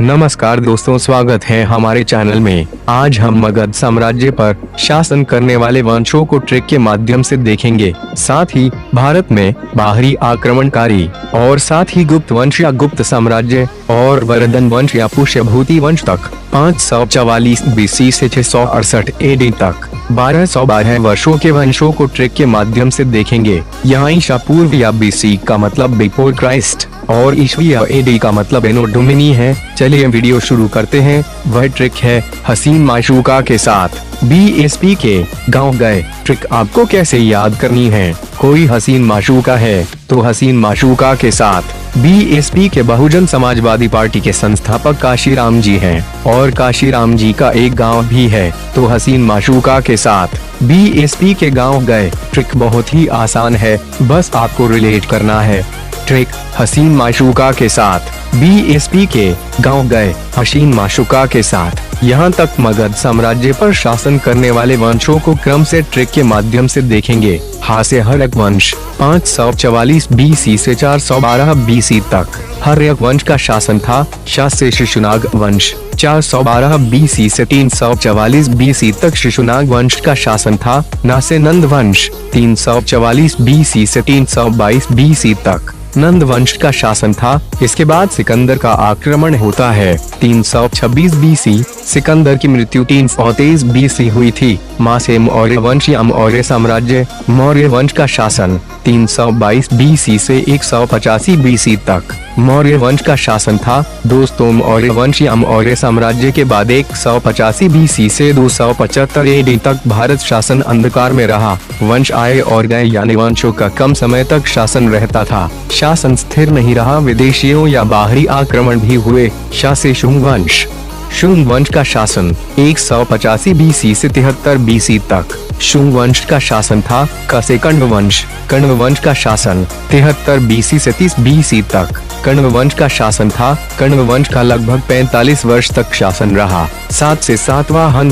नमस्कार दोस्तों, स्वागत है हमारे चैनल में। आज हम मगध साम्राज्य पर शासन करने वाले वंशों को ट्रिक के माध्यम से देखेंगे। साथ ही भारत में बाहरी आक्रमणकारी और साथ ही गुप्त वंश या गुप्त साम्राज्य और वर्धन वंश या पुष्यभूति वंश तक 544 BC से 668 AD तक 1212 वर्षों के वंशों को ट्रिक के माध्यम से देखेंगे। यहाँ ईसा पूर्व या BC का मतलब बिफोर क्राइस्ट और ईस्वी या AD का मतलब एनो डोमिनी है। चलिए वीडियो शुरू करते हैं। वह ट्रिक है हसीन माशूका के साथ BSP के गांव गए। ट्रिक आपको कैसे याद करनी है? कोई हसीन माशूका है तो हसीन माशूका के साथ BSP के बहुजन समाजवादी पार्टी के संस्थापक काशीराम जी हैं और काशीराम जी का एक गांव भी है, तो हसीन माशूका के साथ BSP के गांव गए। ट्रिक बहुत ही आसान है, बस आपको रिलेट करना है। ट्रिक हसीन माशूका के साथ BSP के गांव गए। हसीन माशूका के साथ यहाँ तक मगध साम्राज्य पर शासन करने वाले वंशों को क्रम से ट्रिक के माध्यम से देखेंगे। हास्यहरक वंश 544 BC से 412 BC तक हर्यक वंश का शासन था। शास्य शिशुनाग वंश 412 BC से 344 BC तक शिशुनाग वंश का शासन था। नासे नंद वंश 344 BC से 322 BC तक नंद वंश का शासन था। इसके बाद सिकंदर का आक्रमण होता है। 326 BC सिकंदर की मृत्यु 333 BC हुई थी। मासे मौर्य वंश या मौर्य साम्राज्य मौर्य वंश का शासन 322 BC से 185 BC तक मौर्य वंश का शासन था। दोस्तों, मौर्य वंश या मौर्य साम्राज्य के बाद 185 BC से 275 AD तक भारत शासन अंधकार में रहा। वंश आए और गए, यानी वंशों का कम समय तक शासन रहता था। शासन स्थिर नहीं रहा, विदेशियों या बाहरी आक्रमण भी हुए। शास्य शुंग वंश शुंग वंश का शासन 185 BC से 73 BC तक शुंग वंश का शासन था। कसे कण्व वंश का शासन 73 BC से 30 BC तक कण्व वंश का शासन था। कण्व वंश का लगभग 45 वर्ष तक शासन रहा। 7 से सातवाहन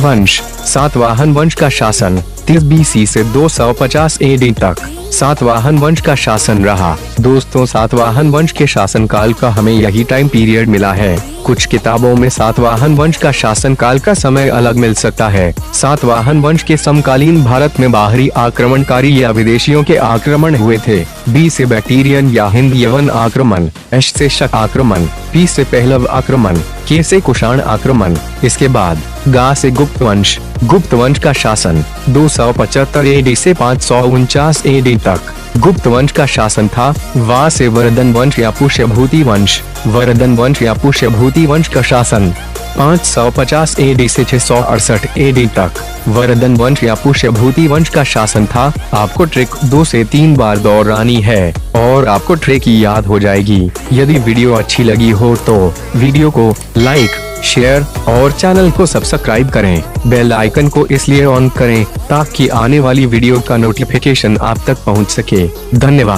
वंश का शासन 30 BC से 250 AD तक सातवाहन वंश का शासन रहा। दोस्तों, सातवाहन वंश के शासन काल का हमें यही टाइम पीरियड मिला है। कुछ किताबों में सातवाहन वंश का शासन काल का समय अलग मिल सकता है। सातवाहन वंश के समकालीन भारत में बाहरी आक्रमणकारी या विदेशियों के आक्रमण हुए थे। B से बैक्टीरियन या हिंद यवन आक्रमण, H से शक आक्रमण, P से पहलव आक्रमण, K से कुषाण आक्रमण। इसके बाद गा से गुप्त वंश का शासन 275 AD से 549 AD तक गुप्त वंश का शासन था। वा से वर्धन वंश या पुष्यभूति वंश का शासन 550 AD से 668 AD तक वर्धन वंश या पुष्यभूति वंश का शासन था। आपको ट्रिक 2 से 3 बार दोहरानी है और आपको ट्रिक याद हो जाएगी। यदि वीडियो अच्छी लगी हो तो वीडियो को लाइक, शेयर और चैनल को सब्सक्राइब करें। बेल आइकन को इसलिए ऑन करें ताकि आने वाली वीडियो का नोटिफिकेशन आप तक पहुंच सके। धन्यवाद।